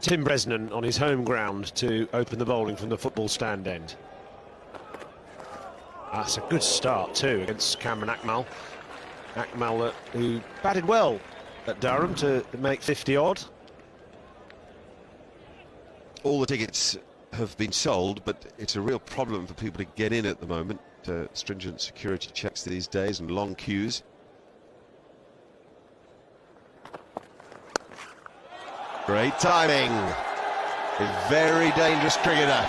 Tim Bresnan on his home ground to open the bowling from the football stand end. That's a good start too against Cameron Akmal. Akmal who batted well at Durham to make 50-odd. All the tickets have been sold, but it's a real problem for people to get in at the moment. Stringent security checks these days and long queues. Great timing. A very dangerous cricketer.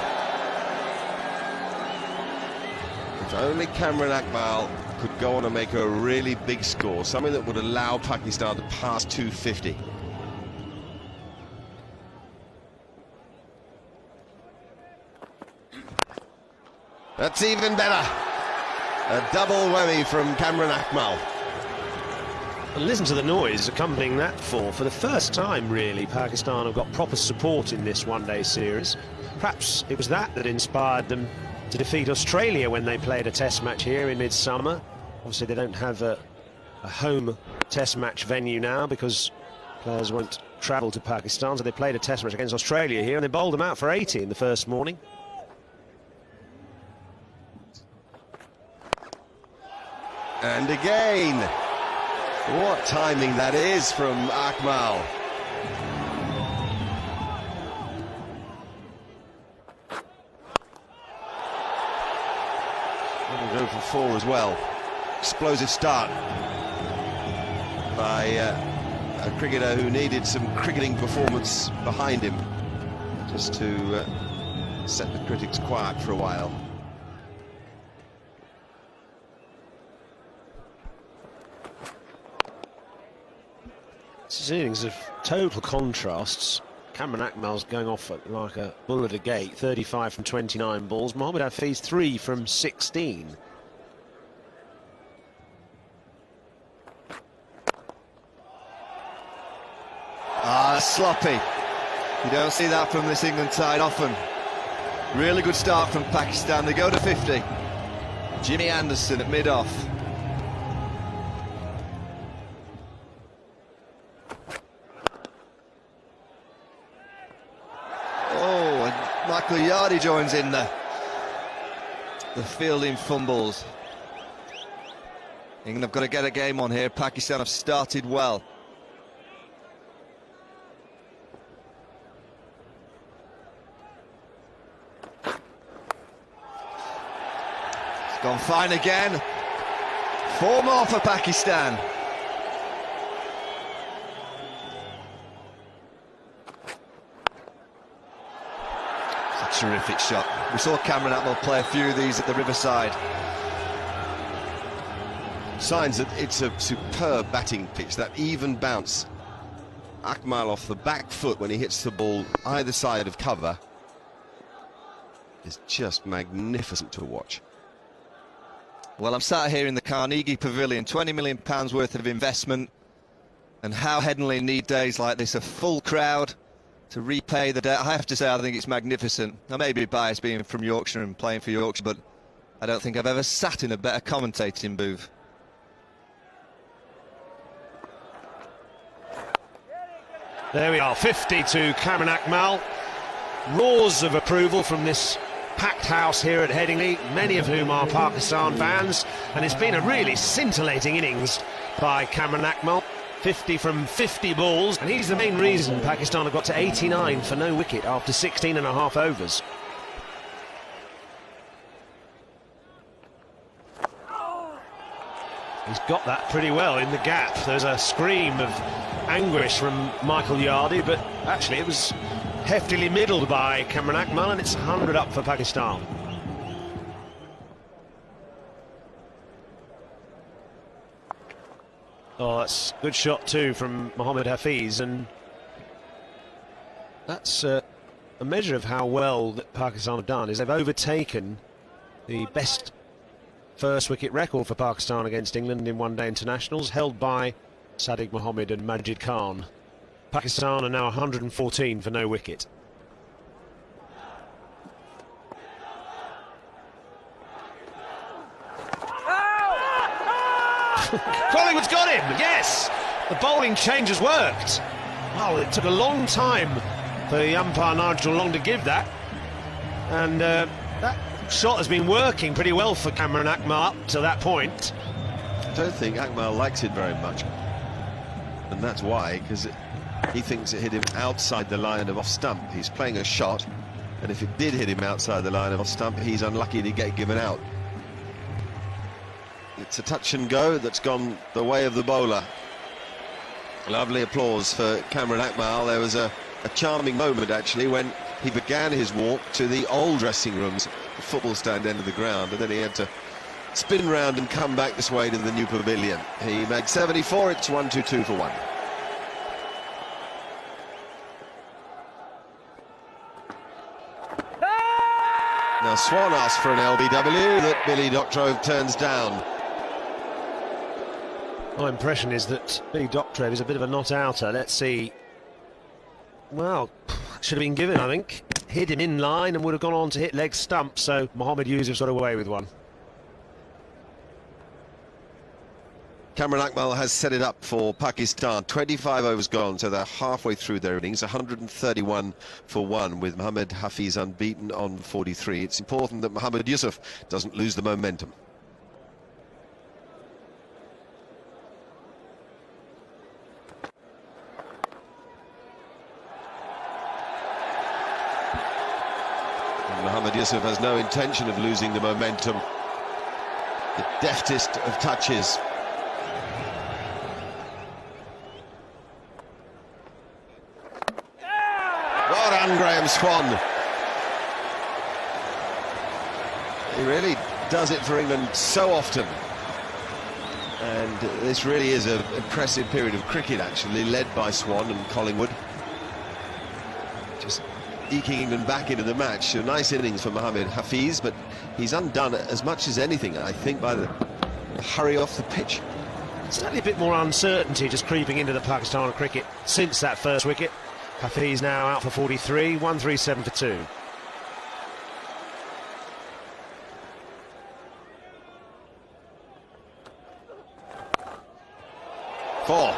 If only Cameron Akmal could go on and make a really big score, something that would allow Pakistan to pass 250. That's even better. A double whammy from Cameron Akmal. And listen to the noise accompanying that fall. For the first time, really, Pakistan have got proper support in this one-day series. Perhaps it was that inspired them to defeat Australia when they played a test match here in midsummer. Obviously, they don't have a home test match venue now because players won't travel to Pakistan, so they played a test match against Australia here and they bowled them out for 80 in the first morning. And again, what timing that is from Akmal. We'll go for 4 as well. Explosive start by a cricketer who needed some cricketing performance behind him, just to set the critics quiet for a while. This is innings of total contrasts. Cameron Akmal's going off like a bull at a gate, 35 from 29 balls. Mohammad Hafiz 3 from 16. Sloppy. You don't see that from this England side often. Really good start from Pakistan. They go to 50. Jimmy Anderson at mid-off. Oh, and Michael Yardy joins in there. The fielding fumbles. England have got to get a game on here. Pakistan have started well. Gone fine again. 4 more for Pakistan. It's a terrific shot. We saw Cameron Akmal play a few of these at the Riverside. Signs that it's a superb batting pitch, that even bounce. Akmal off the back foot when he hits the ball either side of cover is just magnificent to watch. Well, I'm sat here in the Carnegie Pavilion, £20 million worth of investment, and how Headingley need days like this, a full crowd to repay the debt. I have to say, I think it's magnificent. I may be biased being from Yorkshire and playing for Yorkshire, but I don't think I've ever sat in a better commentating booth. There we are, 50 to Cameron Akmal. Roars of approval from this packed house here at Headingley, many of whom are Pakistan fans, and it's been a really scintillating innings by Cameron Akmal. 50 from 50 balls, and he's the main reason Pakistan have got to 89 for no wicket after 16 and a half overs. He's got that pretty well in the gap. There's a scream of anguish from Michael Yardy, but actually it was heftily middled by Cameron Akmal, and it's 100 up for Pakistan. Oh, that's a good shot too from Mohammad Hafiz, and that's a measure of how well that Pakistan have done, is they've overtaken the best first wicket record for Pakistan against England in one-day internationals, held by Sadiq Mohammed and Majid Khan. Pakistan are now 114 for no wicket. Collingwood's got him, yes! The bowling change has worked. Oh, it took a long time for the umpire Nigel Long to give that. And that shot has been working pretty well for Cameron Akmal up to that point. I don't think Akmal likes it very much. And that's why, because he thinks it hit him outside the line of off stump. He's playing a shot, and if it did hit him outside the line of off stump, he's unlucky to get given out. It's a touch and go that's gone the way of the bowler. Lovely applause for Cameron Akmal. There was a charming moment actually when he began his walk to the old dressing rooms, the football stand end of the ground, and then he had to spin round and come back this way to the new pavilion. He made 74, it's 1-2-2 for 1. Now Swan asked for an LBW that Billy Doctrove turns down. My impression is that Billy Doctrove is a bit of a not-outer. Let's see. Well, should have been given, I think. Hit him in line and would have gone on to hit leg stump, so Mohammad Yusuf's got away with one. Cameron Akmal has set it up for Pakistan. 25 overs gone, so they're halfway through their innings. 131 for 1 with Mohammad Hafiz unbeaten on 43. It's important that Mohammad Yusuf doesn't lose the momentum. Mohammad Yusuf has no intention of losing the momentum. The deftest of touches. Well done, Graham Swan. He really does it for England so often. And this really is an impressive period of cricket, actually, led by Swan and Collingwood. Just eking England back into the match. A nice innings for Mohammad Hafiz, but he's undone as much as anything, I think, by the hurry off the pitch. Certainly a bit more uncertainty just creeping into the Pakistan cricket since that first wicket. Hafiz now out for 43, 137 for 2. Four.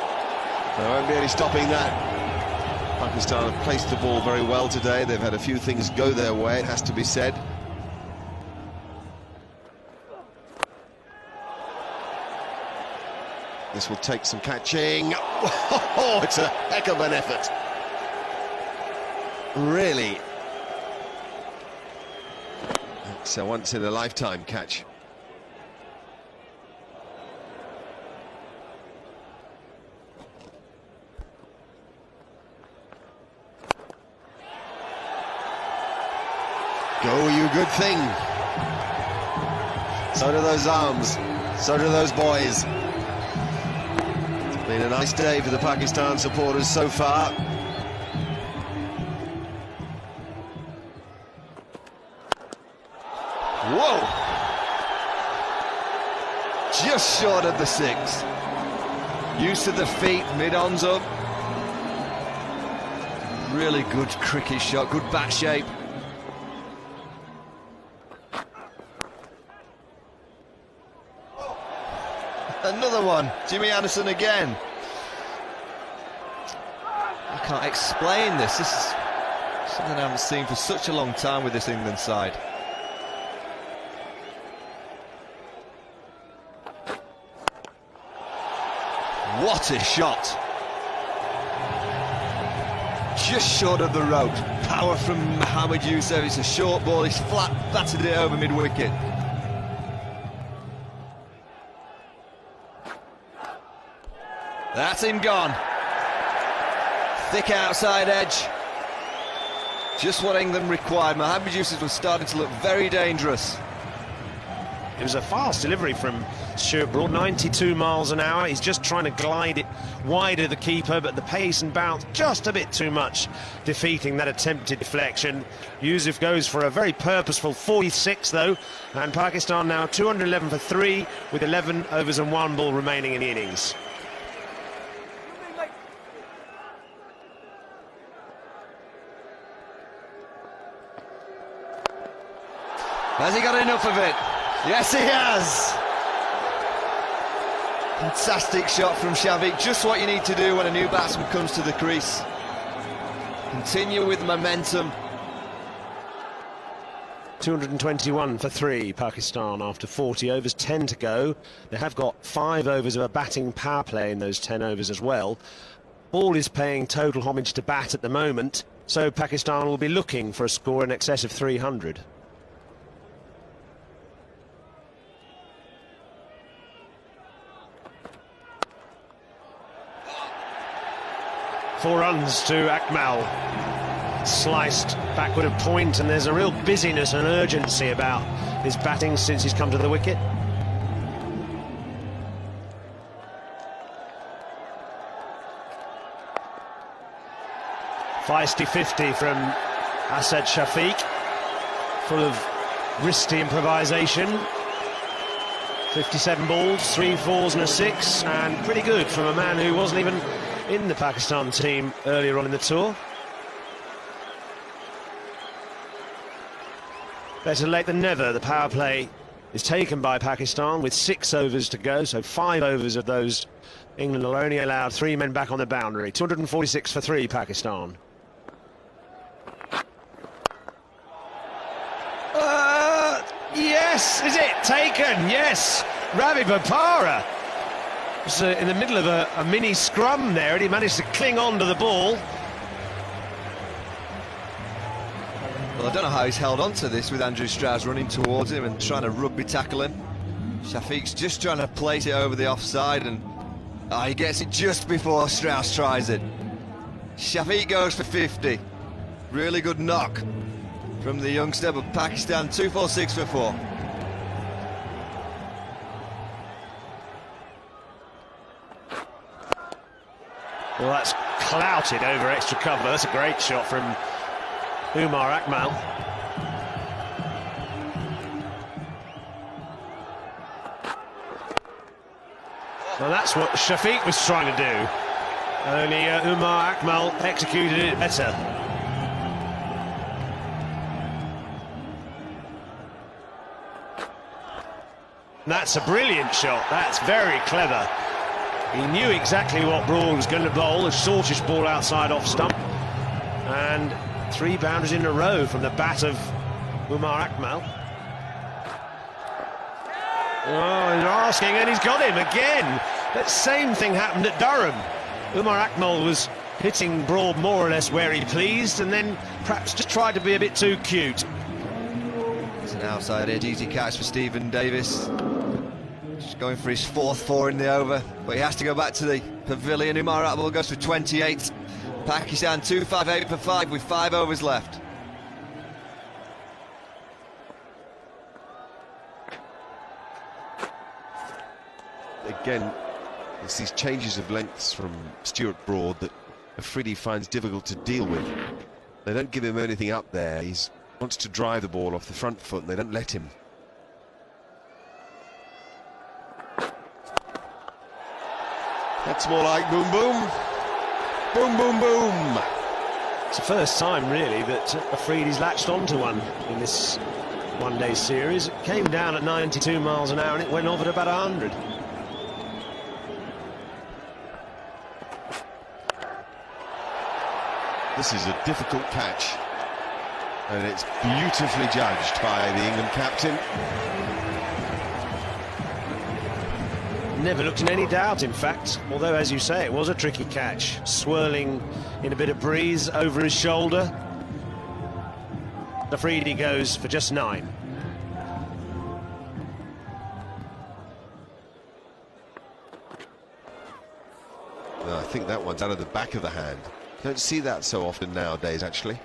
There won't be any stopping that. Pakistan have placed the ball very well today. They've had a few things go their way, it has to be said. This will take some catching. Oh, it's a heck of an effort. Really. It's a once-in-a-lifetime catch. Go, you good thing. So do those arms. So do those boys. It's been a nice day for the Pakistan supporters so far. Whoa! Just short of the 6. Use of the feet, mid-ons up. Really good cricket shot, good bat shape. Another one, Jimmy Anderson again. I can't explain this. This is something I haven't seen for such a long time with this England side. What a shot. Just short of the rope. Power from Mohammad Yusuf. It's a short ball. He's flat battered it over mid-wicket. That's him gone. Thick outside edge. Just what England required. Mohammad Yusuf was starting to look very dangerous. It was a fast delivery from Stuart Broad, 92 miles an hour. He's just trying to glide it wide of the keeper, but the pace and bounce just a bit too much, defeating that attempted deflection. Yusuf goes for a very purposeful 46 though, and Pakistan now 211 for 3 with 11 overs and 1 ball remaining in the innings. Has he got enough of it? Yes, he has. Fantastic shot from Shavik. Just what you need to do when a new batsman comes to the crease. Continue with momentum. 221 for 3, Pakistan, after 40 overs, 10 to go. They have got 5 overs of a batting power play in those 10 overs as well. Ball is paying total homage to bat at the moment, so Pakistan will be looking for a score in excess of 300. Four runs to Akmal. Sliced backward of point, and there's a real busyness and urgency about his batting since he's come to the wicket. Feisty 50 from Asad Shafiq, full of wristy improvisation. 57 balls, 3 fours and a 6, and pretty good from a man who wasn't even in the Pakistan team earlier on in the tour. Better late than never. The power play is taken by Pakistan with 6 overs to go, so 5 overs of those England will only allowed 3 men back on the boundary. 246 for 3, Pakistan. Yes, is it taken? Yes, Ravi Bopara was in the middle of a mini scrum there, and he managed to cling on to the ball. Well, I don't know how he's held on to this with Andrew Strauss running towards him and trying to rugby tackle him. Shafiq's just trying to place it over the offside, and he gets it just before Strauss tries it. Shafiq goes for 50. Really good knock from the youngster, but Pakistan 246 for 4. Well, that's clouted over extra cover. That's a great shot from Umar Akmal. Well, that's what Shafiq was trying to do. Only Umar Akmal executed it better. That's a brilliant shot. That's very clever. He knew exactly what Broad was going to bowl, a shortish ball outside off stump. And 3 boundaries in a row from the bat of Umar Akmal. Oh, he's asking, and he's got him again. That same thing happened at Durham. Umar Akmal was hitting Broad more or less where he pleased, and then perhaps just tried to be a bit too cute. It's an outside edge, easy catch for Stephen Davis. Just going for his 4th 4 in the over, but he has to go back to the pavilion. Umar Akmal goes for 28. Pakistan 258 for 5 with 5 overs left. Again, it's these changes of lengths from Stuart Broad that Afridi finds difficult to deal with. They don't give him anything up there. He wants to drive the ball off the front foot, and they don't let him. That's more like boom boom. Boom boom boom. It's the first time really that Afridi's latched onto one in this one-day series. It came down at 92 miles an hour and it went off at about 100. This is a difficult catch, and it's beautifully judged by the England captain. Never looked in any doubt, in fact, although, as you say, it was a tricky catch. Swirling in a bit of breeze over his shoulder. Afridi goes for just 9. No, I think that one's out of the back of the hand. Don't see that so often nowadays, actually.